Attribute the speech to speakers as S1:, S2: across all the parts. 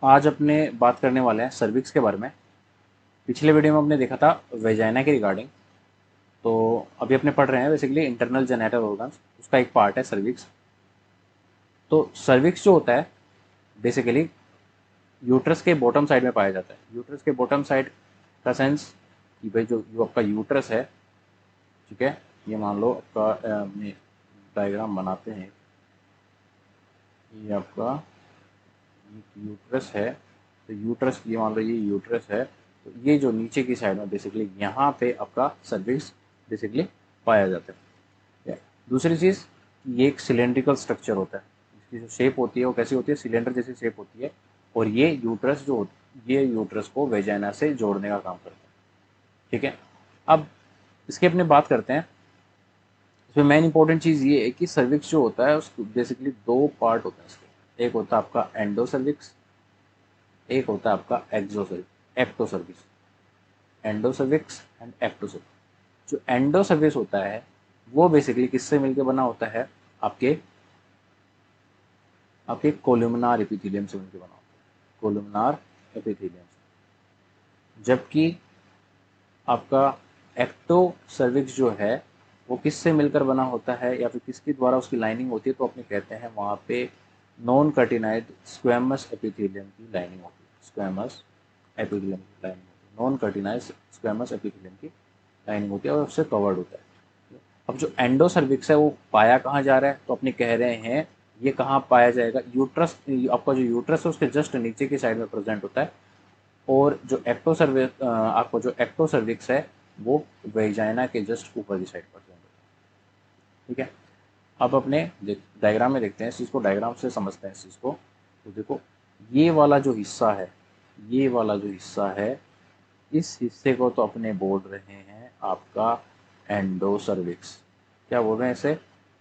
S1: आज अपने बात करने वाले हैं सर्विक्स के बारे में। पिछले वीडियो में हमने देखा था वेजाइना के रिगार्डिंग। तो अभी अपने पढ़ रहे हैं बेसिकली इंटरनल जेनेटल ऑर्गन्स, उसका एक पार्ट है सर्विक्स। तो सर्विक्स जो होता है बेसिकली यूट्रस के बॉटम साइड में पाया जाता है। यूट्रस के बॉटम साइड का सेंस कि भाई जो आपका यूट्रस है, ठीक है, ये मान लो आपका अपने डायग्राम बनाते हैं। ये आपका यूट्रस है, तो यूट्रस ये मान लो ये यूट्रस है। तो ये जो नीचे की साइड में बेसिकली यहाँ पे आपका सर्विक्स बेसिकली पाया जाता है। दूसरी चीज़, ये एक सिलेंड्रिकल स्ट्रक्चर होता है। इसकी जो शेप होती है वो कैसी होती है, सिलेंडर जैसी शेप होती है। और ये यूट्रस जो ये यूट्रस को वेजाइना से जोड़ने का काम करता है। ठीक है, अब इसकी अपने बात करते हैं। इसमें मेन इंपॉर्टेंट चीज़ ये है कि सर्विक्स जो होता है उसको बेसिकली दो पार्ट होता है इसके। एक होता है आपका एंडो सर्विक्स, एक होता है आपका एक्टोसर्विक्स। Endocervix and एक्टोसर्विक्स। जो एंडोसर्विक्स होता है वो बेसिकली किससे मिलकर बना होता है, आपके आपके कोलुमिनार एपिथेलियम से मिलकर बना होता है, कोलुमिनार एपिथेलियम से। जबकि आपका एक्टोसर्विक्स जो है वो किससे मिलकर बना होता है या फिर किसके द्वारा उसकी लाइनिंग होती है, तो अपने कहते हैं वहाँ पे नॉन कर्टिनाइड स्क्वेमस एपिथेलियम की लाइनिंग होती है। स्क्वेमस एपिथेलियम की लाइनिंग होती है, नॉन कर्टिनाइड स्क्वेमस एपिथेलियम की लाइनिंग होती है और उससे कवर्ड होता है। अब जो एंडोसर्विक्स है वो पाया कहाँ जा रहा है, तो अपने कह रहे हैं ये कहाँ पाया जाएगा, यूट्रस। आपका जो यूट्रस है उसके जस्ट नीचे की साइड में प्रेजेंट होता है। और जो एक्टोसर्विक्स आपको जो एक्टोसर्विक्स है वो वेजाइना के जस्ट ऊपर की साइड प्रेजेंट होता है। ठीक है, अब अपने डायग्राम में देखते हैं इस चीज़ को, डायग्राम से समझते हैं इस चीज़ को। तो देखो, ये वाला जो हिस्सा है, ये वाला जो हिस्सा है, इस हिस्से को तो अपने बोल रहे हैं आपका एंडोसर्विक्स। क्या बोल रहे हैं इसे,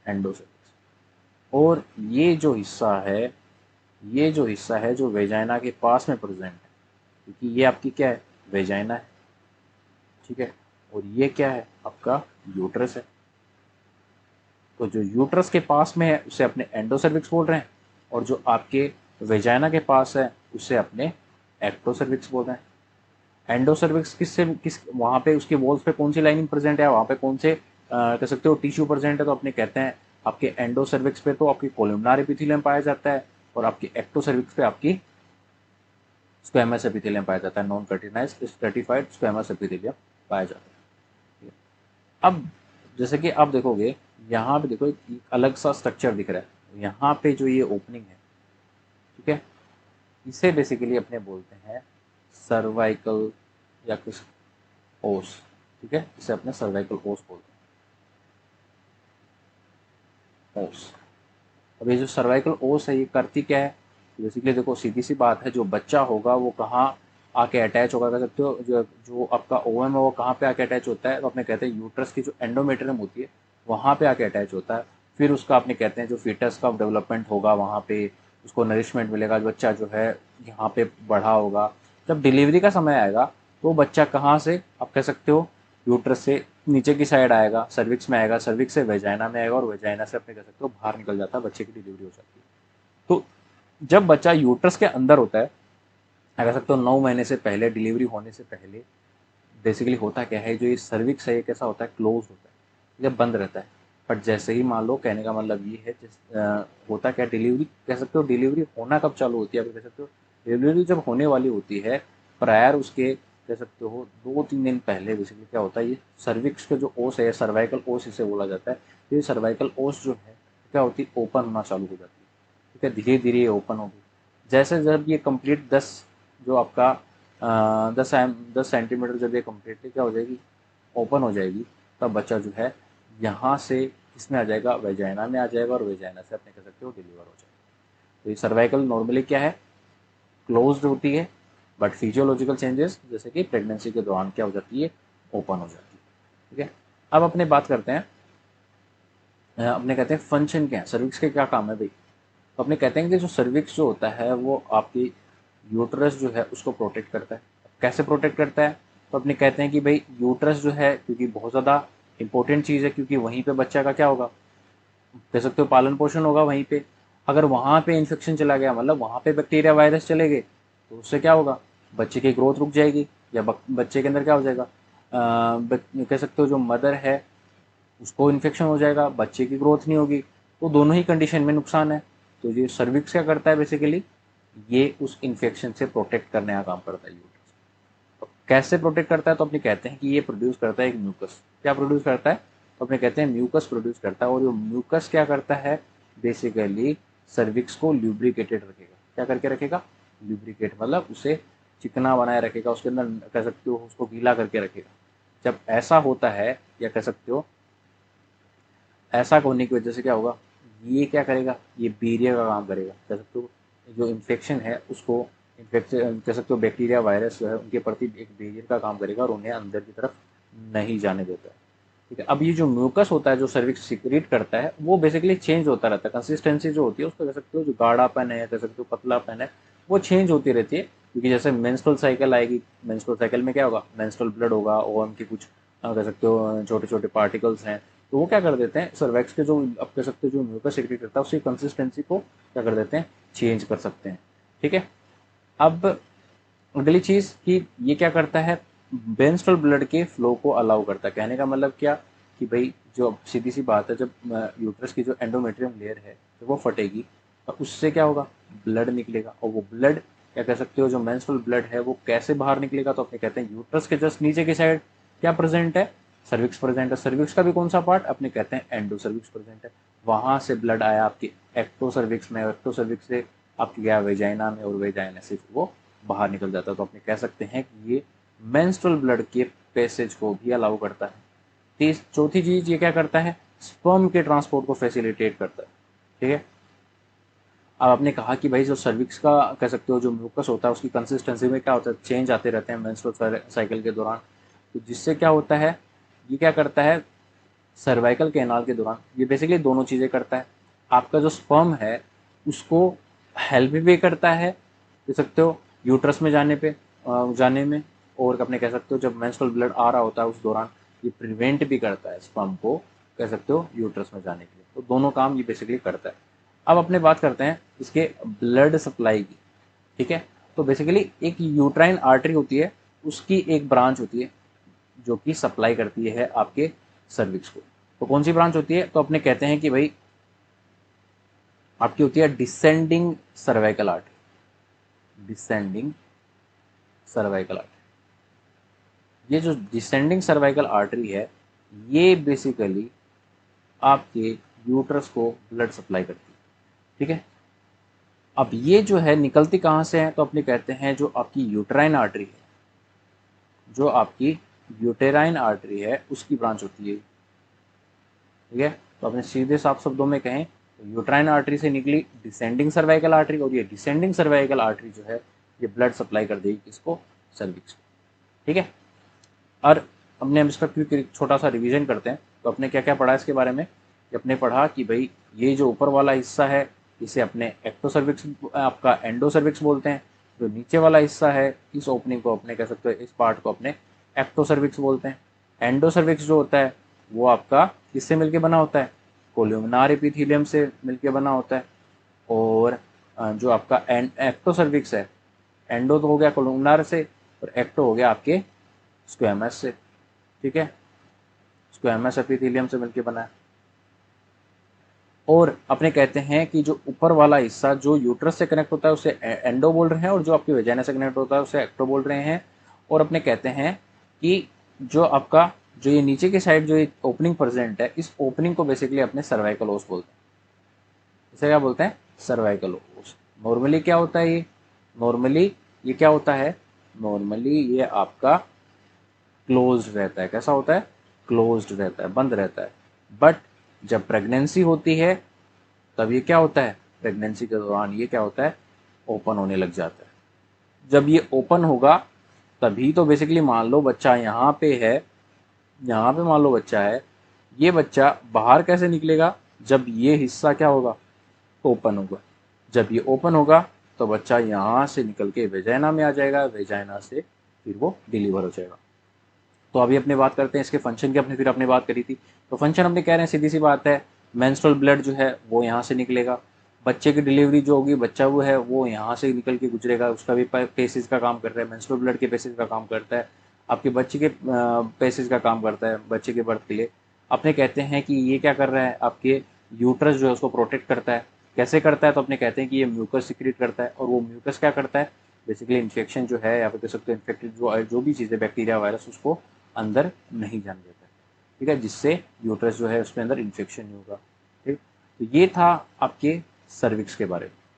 S1: एंडोसर्विक्स। और ये जो हिस्सा है, ये जो हिस्सा है जो वेजाइना के पास में प्रेजेंट है, क्योंकि ये आपकी क्या है, वेजाइना है। ठीक है, और ये क्या है, आपका यूट्रस है। तो जो यूट्रस के पास में है उसे अपने एंडोसर्विक्स बोल रहे हैं, और जो आपके वेजाइना के पास है उसे अपने एक्टोसर्विक्स बोल रहे हैं। एंडोसर्विक्स किस वहाँ पे उसके वॉल्स पे कौन सी लाइनिंग प्रेजेंट है, वहाँ पे कौन से कह सकते हो टिश्यू प्रेजेंट है, तो अपने कहते हैं आपके एंडोसर्विक्स पे तो आपकी कोलुमनार एपिथेलियम पाया जाता है, और आपकी एक्टोसर्विक्स पे आपकी स्क्वेमस एपिथेलियम पाया जाता है, नॉन कर्टिनाइज्ड स्ट्रेटिफाइड स्क्वेमस एपिथेलियम पाया जाता है। ठीक है? अब जैसे कि आप देखोगे यहाँ पे देखो एक अलग सा स्ट्रक्चर दिख रहा है, यहाँ पे जो ये ओपनिंग है, ठीक है, इसे बेसिकली अपने बोलते हैं सर्वाइकल या कुछ ओस। ठीक है, इसे अपने सर्वाइकल ओस बोलते हैं, ओस। अब ये जो सर्वाइकल ओस है ये करती क्या है, बेसिकली देखो सीधी सी बात है, जो बच्चा होगा वो कहाँ आके अटैच होगा, कह सकते हो जो जो आपका ओवम है वो कहाँ पे आके अटैच होता है, तो अपने कहते हैं यूट्रस की जो एंडोमेट्रियम होती है वहाँ पे आके अटैच होता है। फिर उसका अपने कहते हैं जो फीटस का डेवलपमेंट होगा वहाँ पे उसको नरिशमेंट मिलेगा, बच्चा जो है यहाँ पे बढ़ा होगा। जब डिलीवरी का समय आएगा तो बच्चा कहाँ से आप कह सकते हो, यूट्रस से नीचे की साइड आएगा, सर्विक्स में आएगा, सर्विक्स से वेजाइना में आएगा, और वेजाइना से अपने कह सकते हो बाहर निकल जाता है, बच्चे की डिलीवरी हो जाती है। तो जब बच्चा यूट्रस के अंदर होता है, कह सकते हो 9 महीने से पहले, डिलीवरी होने से पहले बेसिकली होता क्या है, जो ये सर्विक्स है ये कैसा होता है, क्लोज होता है, ये बंद रहता है। बट जैसे ही मान लो, कहने का मतलब ये है होता क्या, डिलीवरी कह सकते हो, डिलीवरी होना कब चालू होती है, आप कह सकते हो डिलीवरी जब होने वाली होती है, प्रायर उसके कह सकते हो 2-3 दिन पहले बेसिकली क्या होता है, ये सर्विक्स का जो ओस है, सर्वाइकल ओस इसे बोला जाता है। तो ये सर्वाइकल ओस जो है क्या होती है, ओपन होना चालू हो जाती है। ठीक है, धीरे धीरे ये ओपन होगी। जैसे जब ये कंप्लीट 10 जो आपका 10 सेंटीमीटर जब ये कम्प्लीटली क्या हो जाएगी, ओपन हो जाएगी, तब बच्चा जो है यहाँ से इसमें आ जाएगा, वेजाइना में आ जाएगा, और वेजाइना से अपने कह सकते हो डिलीवर हो जाएगा। तो ये सर्वाइकल नॉर्मली क्या है, क्लोज्ड होती है, बट फिजियोलॉजिकल चेंजेस जैसे कि प्रेगनेंसी के दौरान क्या हो जाती है, ओपन हो जाती है। ठीक है, अब अपने बात करते हैं, अपने कहते हैं फंक्शन क्या है, सर्विक्स के क्या काम है भाई। तो अपने कहते हैं कि जो सर्विक्स जो होता है वो आपकी यूट्रस जो है उसको प्रोटेक्ट करता है। कैसे प्रोटेक्ट करता है, तो अपने कहते हैं कि भाई यूट्रस जो है क्योंकि बहुत ज़्यादा इंपॉर्टेंट चीज़ है, क्योंकि वहीं पे बच्चा का क्या होगा, कह सकते हो पालन पोषण होगा वहीं पे। अगर वहाँ पे इन्फेक्शन चला गया, मतलब वहाँ पे बैक्टीरिया वायरस चले गए, तो उससे क्या होगा, बच्चे की ग्रोथ रुक जाएगी या बच्चे के अंदर क्या हो जाएगा, कह सकते हो जो मदर है उसको इन्फेक्शन हो जाएगा, बच्चे की ग्रोथ नहीं होगी। तो दोनों ही कंडीशन में नुकसान है। तो ये सर्विक्स क्या करता है बेसिकली, ये उस इन्फेक्शन से प्रोटेक्ट करने का काम करता है यूट्रस। तो कैसे प्रोटेक्ट करता है, तो अपने कहते हैं कि ये प्रोड्यूस करता है एक म्यूकस। क्या प्रोड्यूस करता है, तो अपने कहते हैं म्यूकस प्रोड्यूस करता है। और ये म्यूकस क्या करता है, बेसिकली सर्विक्स को ल्यूब्रिकेटेड रखेगा। क्या करके रखेगा, ल्यूब्रिकेट मतलब उसे चिकना बनाए रखेगा, उसके अंदर कह सकते हो उसको गीला करके रखेगा। जब ऐसा होता है, या कह सकते हो ऐसा होने की वजह से क्या होगा, ये क्या करेगा, ये बैरियर का काम करेगा। कह सकते हो जो इन्फेक्शन है उसको, इन्फेक्शन कह सकते हो बैक्टीरिया वायरस जो है उनके प्रति एक बैरियर का काम करेगा और उन्हें अंदर की तरफ नहीं जाने देता है। ठीक है, अब ये जो म्यूकस होता है जो सर्विक्स सिक्रीट करता है वो बेसिकली चेंज होता रहता है। कंसिस्टेंसी जो होती है उसको कह सकते हो जो गाढ़ापन है, कह सकते हो पतलापन है, वो चेंज होती रहती है। क्योंकि जैसे मेंस्ट्रुअल साइकिल आएगी, मेंस्ट्रुअल साइकिल में क्या होगा, मेंस्ट्रुअल ब्लड होगा, ओवम के कुछ कह सकते हो छोटे छोटे पार्टिकल्स हैं, तो वो क्या कर देते हैं सर्वैक्स के जो अब कह सकते हो जो म्यूकस सिक्रीट करता है उसकी कंसिस्टेंसी को क्या कर देते हैं, चेंज कर सकते हैं। ठीक है, अब अगली चीज़ कि ये क्या करता है, मेंस्ट्रुअल ब्लड के फ्लो को अलाउ करता है। कहने का मतलब क्या कि भाई जो सीधी सी बात है, जब यूट्रस की जो एंडोमेट्रियम लेयर है जब वो फटेगी तो उससे क्या होगा, ब्लड निकलेगा। और वो ब्लड क्या कह सकते हो जो मेंस्ट्रुअल ब्लड है वो कैसे बाहर निकलेगा, तो अपने कहते हैं यूट्रस के जस्ट नीचे की साइड क्या प्रेजेंट है, सर्विक्स प्रेजेंट है। सर्विक्स का भी कौन सा पार्ट, अपने कहते हैं एंडो सर्विक्स प्रेजेंट है। वहां से ब्लड आया आपके एक्टो सर्विक्स में, एक्टो सर्विक्स से आपके गया वेजाइना में, और वेजाइना से वो बाहर निकल जाता है। तो अपने कह सकते हैं कि ये मेंस्ट्रुअल ब्लड के पैसेज को भी अलाउ करता है। चौथी चीज ये क्या करता है, स्पर्म के ट्रांसपोर्ट को फैसिलिटेट करता है। ठीक है, अब आपने कहा कि भाई जो सर्विक्स का कह सकते हो जो म्यूकस होता है उसकी कंसिस्टेंसी में क्या होता है, चेंज आते रहते हैं मेंस्ट्रुअल साइकिल के दौरान। तो जिससे क्या होता है, ये क्या करता है सर्वाइकल कैनाल के दौरान, ये बेसिकली दोनों चीज़ें करता है। आपका जो स्पर्म है उसको हेल्प भी करता है, कह सकते हो यूट्रस में जाने में, और अपने कह सकते हो जब मेंस्ट्रुअल ब्लड आ रहा होता है उस दौरान ये प्रिवेंट भी करता है स्पर्म को, कह सकते हो यूट्रस में जाने के लिए। तो दोनों काम ये बेसिकली करता है। अब अपने बात करते हैं इसके ब्लड सप्लाई की। ठीक है, तो बेसिकली एक यूट्राइन आर्टरी होती है, उसकी एक ब्रांच होती है जो कि सप्लाई करती है आपके सर्विक्स को। तो कौन सी ब्रांच होती है, तो अपने कहते हैं कि भाई आपकी होती है descending cervical artery. Descending cervical artery, ये जो डिसेंडिंग सर्वाइकल आर्टरी है ये बेसिकली आपके यूट्रस को ब्लड सप्लाई करती है। ठीक है, अब ये जो है निकलती कहाँ से है, तो अपने कहते हैं जो आपकी यूट्राइन आर्टरी है, जो आपकी यूटेराइन आर्टरी है उसकी ब्रांच होती है। ठीक है, तो अपने सीधे साफ शब्दों में कहें तो यूट्राइन आर्टरी से निकली डिसेंडिंग सर्वाइकल आर्टरी, और ये डिसेंडिंग सर्वाइकल आर्टरी जो है ये ब्लड सप्लाई कर देगी किसको, सर्विक्स को। ठीक है, और हमने हम इसका क्विक एक छोटा सा रिवीजन करते हैं। तो अपने क्या क्या पढ़ा इसके बारे में, कि अपने पढ़ा कि भाई ये जो ऊपर वाला हिस्सा है इसे अपने एक्टो सर्विक्स आपका एंडो सर्विक्स बोलते हैं। जो नीचे वाला हिस्सा है इस ओपनिंग को अपने कह सकते हो, इस पार्ट को अपने एक्टो सर्विक्स बोलते हैं। एंडो सर्विक्स जो होता है वो आपका किससे मिलके बना होता है, कोल्यूमिनार एपिथेलियम से मिलके बना होता है। और जो आपका एक्टो सर्विक्स है, एंडो तो हो गया कोल्यूमिनार से और एक्टो हो गया आपके स्क्वैमस से। ठीक है, स्क्वैमस एपिथेलियम से मिलके बना है। और अपने कहते हैं कि जो ऊपर वाला हिस्सा जो यूट्रस से कनेक्ट होता है उसे एंडो बोल रहे हैं, और जो आपके वेजाइना से कनेक्ट होता है उसे एक्टो बोल रहे हैं। और अपने कहते हैं कि जो आपका जो ये नीचे की साइड जो ओपनिंग प्रेजेंट है, इस ओपनिंग को बेसिकली अपने सर्वाइकल ओस बोलते हैं। इसे क्या बोलते हैं, सर्वाइकल ओस। नॉर्मली क्या होता है नॉर्मली ये क्या होता है, नॉर्मली ये आपका क्लोज्ड रहता है। कैसा होता है, क्लोज्ड रहता है, बंद रहता है। बट जब प्रेगनेंसी होती है तब ये क्या होता है, प्रेगनेंसी के दौरान ये क्या होता है, ओपन होने लग जाता है। जब ये ओपन होगा तभी तो बेसिकली मान लो बच्चा यहाँ पे है, यहाँ पे मान लो बच्चा है, ये बच्चा बाहर कैसे निकलेगा, जब ये हिस्सा क्या होगा, ओपन होगा। जब ये ओपन होगा तो बच्चा यहाँ से निकल के वेजाइना में आ जाएगा, वेजाइना से फिर वो डिलीवर हो जाएगा। तो अभी अपने बात करते हैं इसके फंक्शन की। अपने फिर अपने बात करी थी, तो फंक्शन हमने कह रहे हैं सीधी सी बात है, मेंस्ट्रुअल ब्लड जो है वो यहाँ से निकलेगा, बच्चे की डिलीवरी जो होगी, बच्चा वो है वो यहाँ से निकल के गुजरेगा, उसका भी पेसेज का काम कर रहा है, मेंस्ट्रुअल ब्लड के पेसेज का काम करता है, आपके बच्चे के पेसेज का काम करता है बच्चे के बर्थ के लिए। अपने कहते हैं कि ये क्या कर रहा है, आपके यूट्रस जो है उसको प्रोटेक्ट करता है। कैसे करता है, तो अपने कहते हैं कि ये म्यूकस सिक्रेट करता है, और वो म्यूकस क्या करता है, बेसिकली इन्फेक्शन जो है, या फिर कह सकते हो इन्फेक्टेड जो भी चीज़ें बैक्टीरिया वायरस उसको अंदर नहीं जाने देता है। ठीक है, जिससे यूट्रस जो है उसके अंदर इन्फेक्शन नहीं होगा। ठीक, तो ये था आपके सर्विक्स के बारे में।